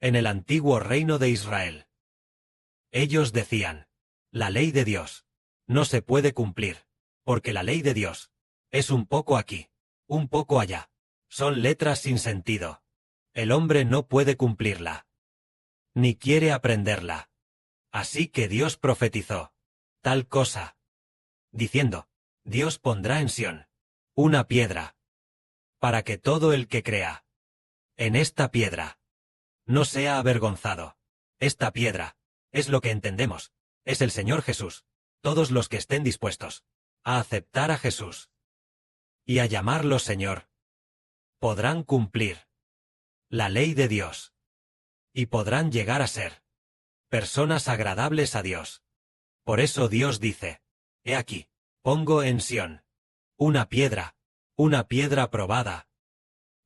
en el antiguo reino de Israel. Ellos decían, la ley de Dios no se puede cumplir, porque la ley de Dios es un poco aquí, un poco allá. Son letras sin sentido. El hombre no puede cumplirla, ni quiere aprenderla. Así que Dios profetizó tal cosa, diciendo, Dios pondrá en Sión una piedra, para que todo el que crea en esta piedra no sea avergonzado. Esta piedra es lo que entendemos, es el Señor Jesús. Todos los que estén dispuestos a aceptar a Jesús y a llamarlo Señor, podrán cumplir la ley de Dios y podrán llegar a ser personas agradables a Dios. Por eso Dios dice, he aquí, pongo en Sión una piedra probada.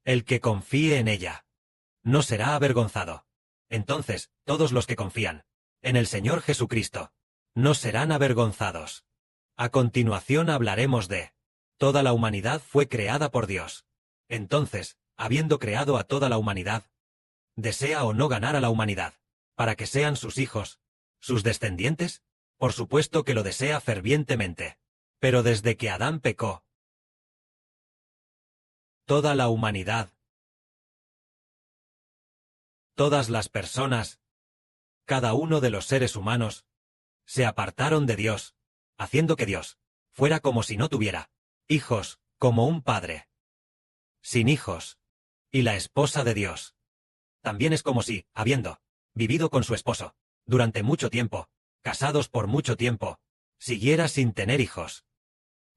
El que confíe en ella no será avergonzado. Entonces, todos los que confían en el Señor Jesucristo no serán avergonzados. A continuación hablaremos de toda la humanidad fue creada por Dios. Entonces, habiendo creado a toda la humanidad, ¿desea o no ganar a la humanidad para que sean sus hijos, sus descendientes? Por supuesto que lo desea fervientemente. Pero desde que Adán pecó, toda la humanidad, todas las personas, cada uno de los seres humanos, se apartaron de Dios, haciendo que Dios fuera como si no tuviera hijos, como un padre sin hijos. Y la esposa de Dios también es como si, habiendo vivido con su esposo durante mucho tiempo, casados por mucho tiempo, siguiera sin tener hijos.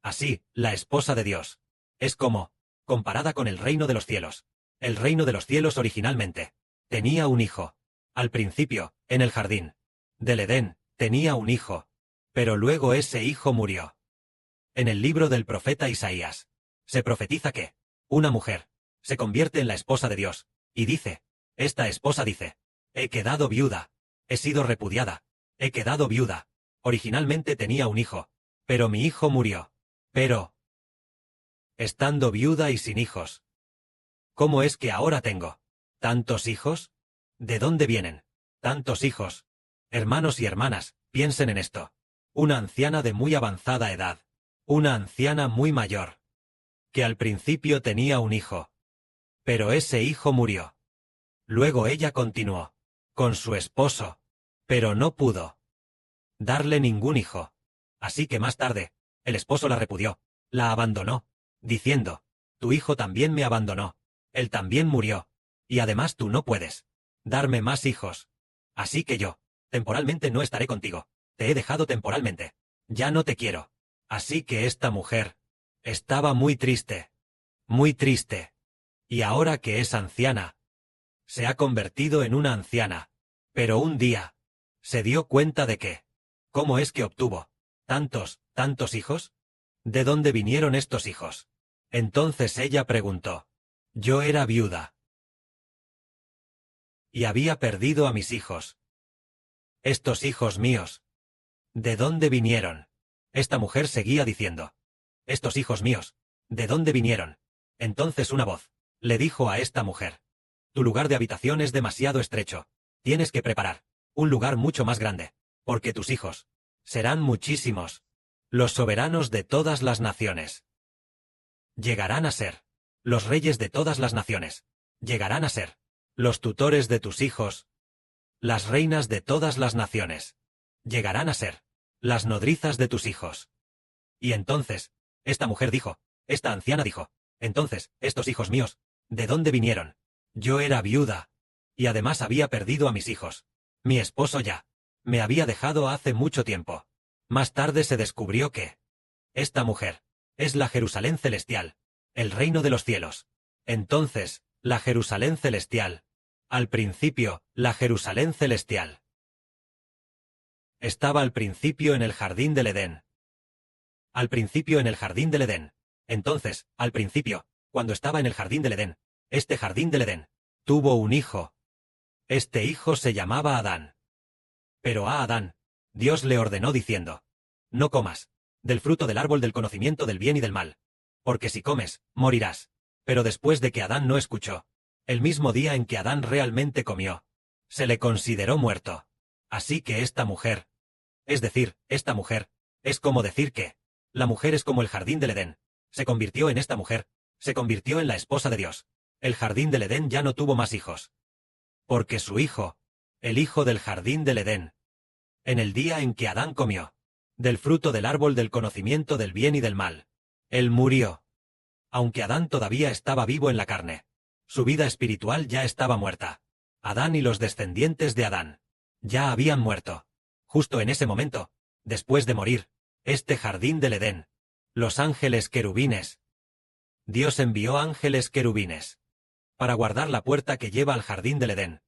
Así, la esposa de Dios es como, comparada con el reino de los cielos. El reino de los cielos originalmente tenía un hijo. Al principio, en el jardín del Edén, tenía un hijo, pero luego ese hijo murió. En el libro del profeta Isaías, se profetiza que una mujer se convierte en la esposa de Dios, y dice, esta esposa dice, he quedado viuda, he sido repudiada, he quedado viuda. Originalmente tenía un hijo, pero mi hijo murió. Pero, estando viuda y sin hijos, ¿cómo es que ahora tengo tantos hijos? ¿De dónde vienen tantos hijos? Hermanos y hermanas, piensen en esto. Una anciana de muy avanzada edad, una anciana muy mayor, que al principio tenía un hijo, pero ese hijo murió. Luego ella continuó con su esposo, pero no pudo darle ningún hijo. Así que más tarde, el esposo la repudió, la abandonó, diciendo, tu hijo también me abandonó, él también murió, y además tú no puedes darme más hijos. Así que yo, temporalmente no estaré contigo, te he dejado temporalmente, ya no te quiero. Así que esta mujer estaba muy triste, y ahora que es anciana, se ha convertido en una anciana, pero un día se dio cuenta de que, ¿cómo es que obtuvo tantos hijos? ¿De dónde vinieron estos hijos? Entonces ella preguntó, yo era viuda y había perdido a mis hijos. Estos hijos míos, ¿de dónde vinieron? Esta mujer seguía diciendo, estos hijos míos, ¿de dónde vinieron? Entonces una voz le dijo a esta mujer, tu lugar de habitación es demasiado estrecho, tienes que preparar un lugar mucho más grande, porque tus hijos serán muchísimos. Los soberanos de todas las naciones llegarán a ser los reyes de todas las naciones, llegarán a ser los tutores de tus hijos. Las reinas de todas las naciones llegarán a ser las nodrizas de tus hijos. Y entonces, esta mujer dijo, esta anciana dijo, entonces, estos hijos míos, ¿de dónde vinieron? Yo era viuda, y además había perdido a mis hijos. Mi esposo ya me había dejado hace mucho tiempo. Más tarde se descubrió que esta mujer es la Jerusalén celestial, el reino de los cielos. Entonces, la Jerusalén celestial, al principio, la Jerusalén celestial estaba al principio en el jardín del Edén. Al principio en el jardín del Edén. Entonces, al principio, cuando estaba en el jardín del Edén, este jardín del Edén tuvo un hijo. Este hijo se llamaba Adán. Pero a Adán, Dios le ordenó diciendo, no comas del fruto del árbol del conocimiento del bien y del mal, porque si comes, morirás. Pero después de que Adán no escuchó, el mismo día en que Adán realmente comió, se le consideró muerto. Así que esta mujer, es decir, esta mujer, es como decir que la mujer es como el jardín del Edén. Se convirtió en esta mujer, se convirtió en la esposa de Dios. El jardín del Edén ya no tuvo más hijos. Porque su hijo, el hijo del jardín del Edén, en el día en que Adán comió del fruto del árbol del conocimiento del bien y del mal, él murió. Aunque Adán todavía estaba vivo en la carne, su vida espiritual ya estaba muerta. Adán y los descendientes de Adán ya habían muerto. Justo en ese momento, después de morir, este jardín del Edén, los ángeles querubines. Dios envió ángeles querubines para guardar la puerta que lleva al jardín del Edén,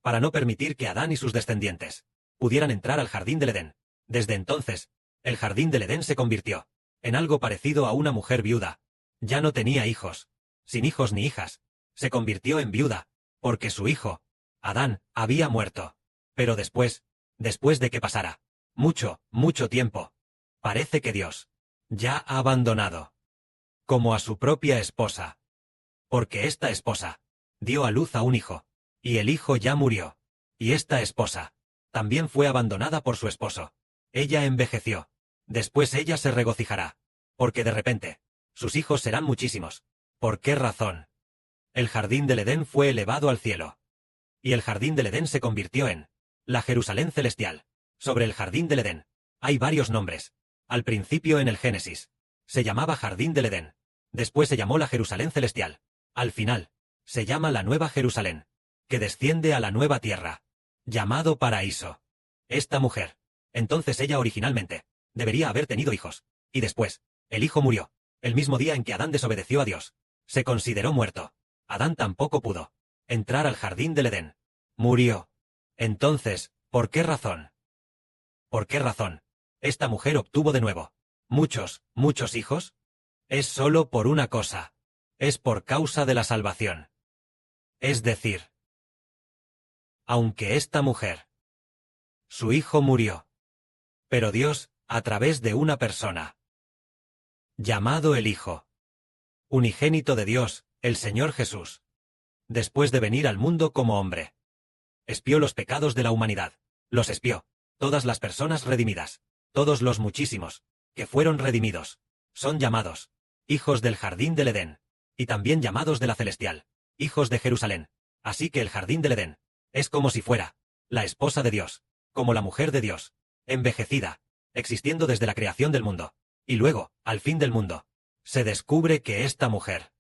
para no permitir que Adán y sus descendientes pudieran entrar al jardín del Edén. Desde entonces, el jardín del Edén se convirtió en algo parecido a una mujer viuda. Ya no tenía hijos, sin hijos ni hijas. Se convirtió en viuda, porque su hijo, Adán, había muerto. Pero después de que pasara mucho tiempo, parece que Dios ya ha abandonado como a su propia esposa. Porque esta esposa dio a luz a un hijo, y el hijo ya murió. Y esta esposa también fue abandonada por su esposo. Ella envejeció. Después ella se regocijará, porque de repente sus hijos serán muchísimos. ¿Por qué razón? El jardín del Edén fue elevado al cielo. Y el jardín del Edén se convirtió en la Jerusalén celestial. Sobre el jardín del Edén hay varios nombres. Al principio en el Génesis se llamaba jardín del Edén. Después se llamó la Jerusalén celestial. Al final se llama la Nueva Jerusalén, que desciende a la nueva tierra, llamado paraíso. Esta mujer, entonces ella originalmente debería haber tenido hijos. Y después, el hijo murió. El mismo día en que Adán desobedeció a Dios, se consideró muerto. Adán tampoco pudo entrar al jardín del Edén. Murió. Entonces, ¿por qué razón? ¿Por qué razón esta mujer obtuvo de nuevo muchos hijos? Es solo por una cosa. Es por causa de la salvación. Es decir, aunque esta mujer, su hijo murió, pero Dios, a través de una persona, llamado el Hijo unigénito de Dios, el Señor Jesús, después de venir al mundo como hombre, expió los pecados de la humanidad. Los expió. Todas las personas redimidas, todos los muchísimos que fueron redimidos, son llamados hijos del jardín del Edén, y también llamados de la celestial, hijos de Jerusalén. Así que el jardín del Edén es como si fuera la esposa de Dios, como la mujer de Dios, envejecida, existiendo desde la creación del mundo. Y luego, al fin del mundo, se descubre que esta mujer,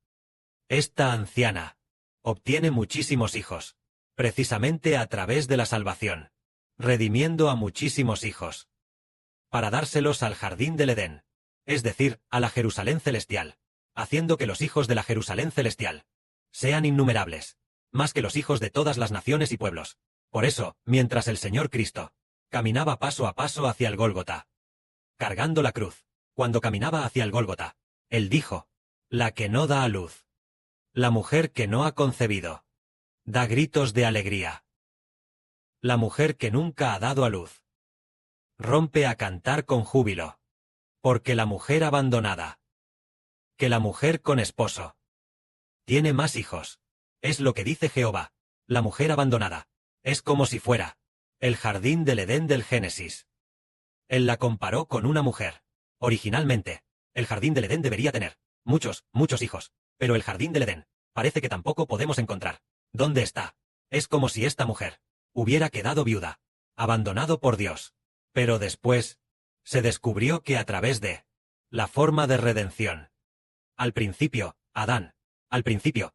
esta anciana, obtiene muchísimos hijos, precisamente a través de la salvación, redimiendo a muchísimos hijos, para dárselos al jardín del Edén, es decir, a la Jerusalén celestial, haciendo que los hijos de la Jerusalén celestial sean innumerables, más que los hijos de todas las naciones y pueblos. Por eso, mientras el Señor Cristo caminaba paso a paso hacia el Gólgota, cargando la cruz, cuando caminaba hacia el Gólgota, él dijo: la que no da a luz, la mujer que no ha concebido, da gritos de alegría. La mujer que nunca ha dado a luz rompe a cantar con júbilo, porque la mujer abandonada, que la mujer con esposo, tiene más hijos. Es lo que dice Jehová. La mujer abandonada es como si fuera el jardín del Edén del Génesis. Él la comparó con una mujer. Originalmente, el jardín del Edén debería tener muchos hijos, pero el jardín del Edén parece que tampoco podemos encontrar dónde está. Es como si esta mujer hubiera quedado viuda, abandonado por Dios. Pero después se descubrió que a través de la forma de redención, al principio,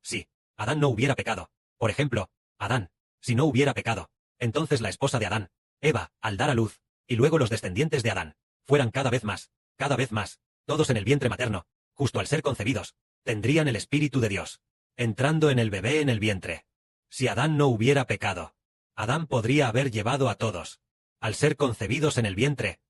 sí, Adán no hubiera pecado. Por ejemplo, Adán, si no hubiera pecado, entonces la esposa de Adán, Eva, al dar a luz, y luego los descendientes de Adán, fueran cada vez más, todos en el vientre materno, justo al ser concebidos, tendrían el Espíritu de Dios, entrando en el bebé en el vientre. Si Adán no hubiera pecado, Adán podría haber llevado a todos, al ser concebidos en el vientre,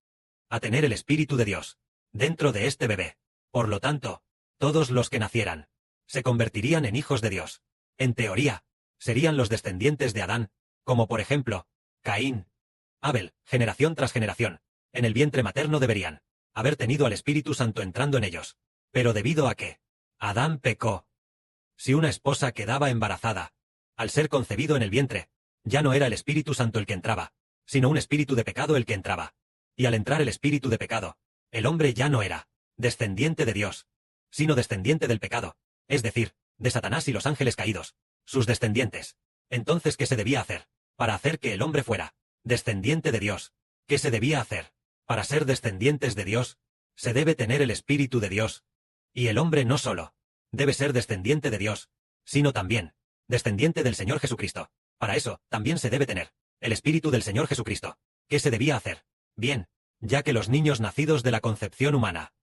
a tener el Espíritu de Dios, dentro de este bebé. Por lo tanto, todos los que nacieran, se convertirían en hijos de Dios. En teoría, serían los descendientes de Adán, como por ejemplo, Caín, Abel, generación tras generación, en el vientre materno deberían haber tenido al Espíritu Santo entrando en ellos. Pero debido a que Adán pecó, si una esposa quedaba embarazada, al ser concebido en el vientre, Ya no era el Espíritu Santo el que entraba, sino un espíritu de pecado el que entraba. Y al entrar el espíritu de pecado, el hombre ya no era descendiente de Dios, sino descendiente del pecado, es decir, de Satanás y los ángeles caídos, sus descendientes. Entonces, ¿qué se debía hacer? Para hacer que el hombre fuera descendiente de Dios, ¿qué se debía hacer? Para ser descendientes de Dios, se debe tener el Espíritu de Dios. Y el hombre no solo debe ser descendiente de Dios, sino también descendiente del Señor Jesucristo. Para eso, también se debe tener el Espíritu del Señor Jesucristo. ¿Qué se debía hacer? Bien, ya que los niños nacidos de la concepción humana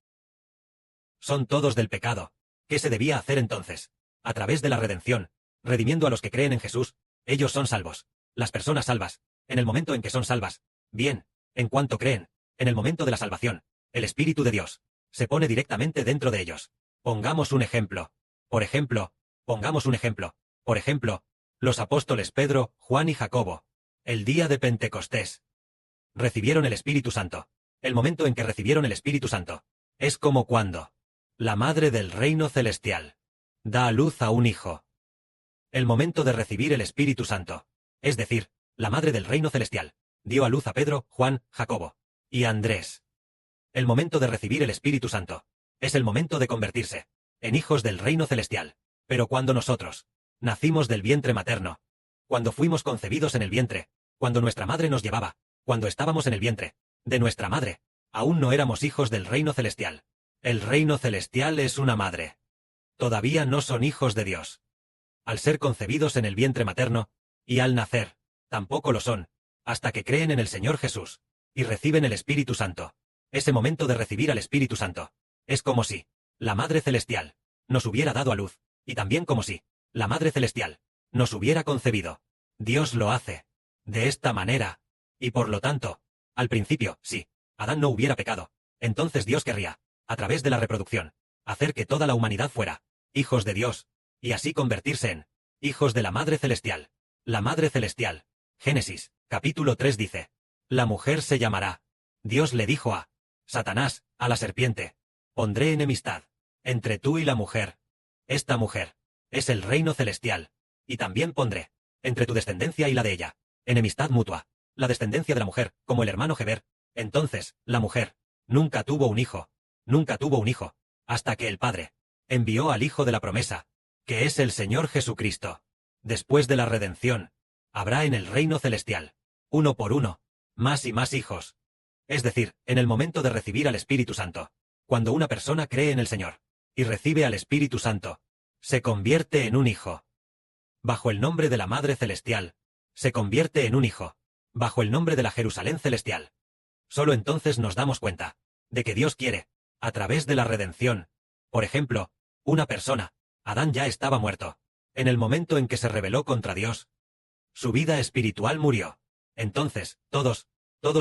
son todos del pecado, ¿qué se debía hacer entonces? A través de la redención, redimiendo a los que creen en Jesús, ellos son salvos. Las personas salvas, en el momento en que son salvas, bien, en cuanto creen, en el momento de la salvación, el Espíritu de Dios se pone directamente dentro de ellos. Pongamos un ejemplo. Por ejemplo, los apóstoles Pedro, Juan y Jacobo, el día de Pentecostés, recibieron el Espíritu Santo. El momento en que recibieron el Espíritu Santo es como cuando la Madre del Reino Celestial da a luz a un hijo. El momento de recibir el Espíritu Santo, es decir, la Madre del Reino Celestial, dio a luz a Pedro, Juan, Jacobo y Andrés. El momento de recibir el Espíritu Santo es el momento de convertirse en hijos del Reino Celestial. Pero cuando nosotros nacimos del vientre materno, cuando fuimos concebidos en el vientre, cuando nuestra madre nos llevaba, cuando estábamos en el vientre de nuestra madre, aún no éramos hijos del Reino Celestial. El Reino Celestial es una madre. Todavía no son hijos de Dios. Al ser concebidos en el vientre materno, y al nacer, tampoco lo son, hasta que creen en el Señor Jesús y reciben el Espíritu Santo. Ese momento de recibir al Espíritu Santo es como si la Madre Celestial nos hubiera dado a luz, y también como si la Madre Celestial nos hubiera concebido. Dios lo hace de esta manera, y por lo tanto, al principio, si Adán no hubiera pecado, entonces Dios querría, a través de la reproducción, hacer que toda la humanidad fuera hijos de Dios, y así convertirse en hijos de la Madre Celestial. La Madre Celestial. Génesis, capítulo 3 dice: la mujer se llamará. Dios le dijo a Satanás, a la serpiente: pondré enemistad entre tú y la mujer. Esta mujer es el reino celestial, y también pondré entre tu descendencia y la de ella enemistad mutua. La descendencia de la mujer, como el hermano Heber. Entonces, la mujer nunca tuvo un hijo, hasta que el Padre envió al Hijo de la promesa, que es el Señor Jesucristo. Después de la redención, habrá en el reino celestial, uno por uno, más y más hijos. Es decir, en el momento de recibir al Espíritu Santo, cuando una persona cree en el Señor y recibe al Espíritu Santo, se convierte en un hijo. Bajo el nombre de la Madre Celestial, se convierte en un hijo. Bajo el nombre de la Jerusalén Celestial. Solo entonces nos damos cuenta de que Dios quiere, a través de la redención. Por ejemplo, una persona, Adán ya estaba muerto. En el momento en que se rebeló contra Dios, su vida espiritual murió. Entonces, todos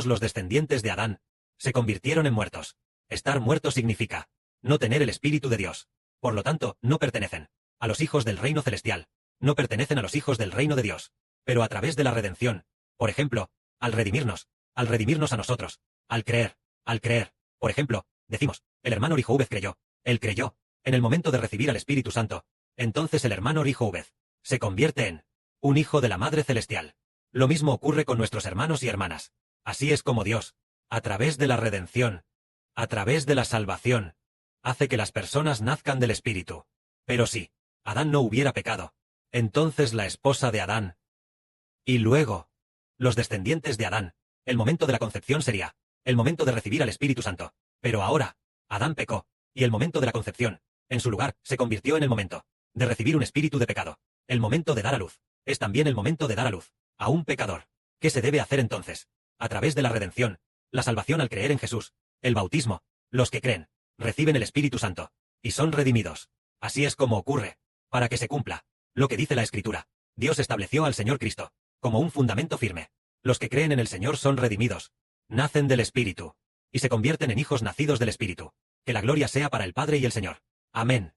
los descendientes de Adán, se convirtieron en muertos. Estar muerto significa no tener el Espíritu de Dios. Por lo tanto, no pertenecen a los hijos del reino celestial. No pertenecen a los hijos del reino de Dios. Pero a través de la redención, por ejemplo, al redimirnos a nosotros, al creer, por ejemplo, decimos, el hermano Rihouvet creyó, él creyó, en el momento de recibir al Espíritu Santo, entonces el hermano Rihouvet se convierte en un hijo de la Madre Celestial. Lo mismo ocurre con nuestros hermanos y hermanas. Así es como Dios, a través de la redención, a través de la salvación, hace que las personas nazcan del Espíritu. Pero si Adán no hubiera pecado, entonces la esposa de Adán, y luego los descendientes de Adán, el momento de la concepción sería el momento de recibir al Espíritu Santo. Pero ahora, Adán pecó, y el momento de la concepción, en su lugar, se convirtió en el momento de recibir un espíritu de pecado. El momento de dar a luz es también el momento de dar a luz a un pecador. ¿Qué se debe hacer entonces? A través de la redención, la salvación al creer en Jesús, el bautismo, los que creen, reciben el Espíritu Santo, y son redimidos. Así es como ocurre, para que se cumpla lo que dice la Escritura. Dios estableció al Señor Cristo como un fundamento firme. Los que creen en el Señor son redimidos, nacen del Espíritu, y se convierten en hijos nacidos del Espíritu. Que la gloria sea para el Padre y el Señor. Amén.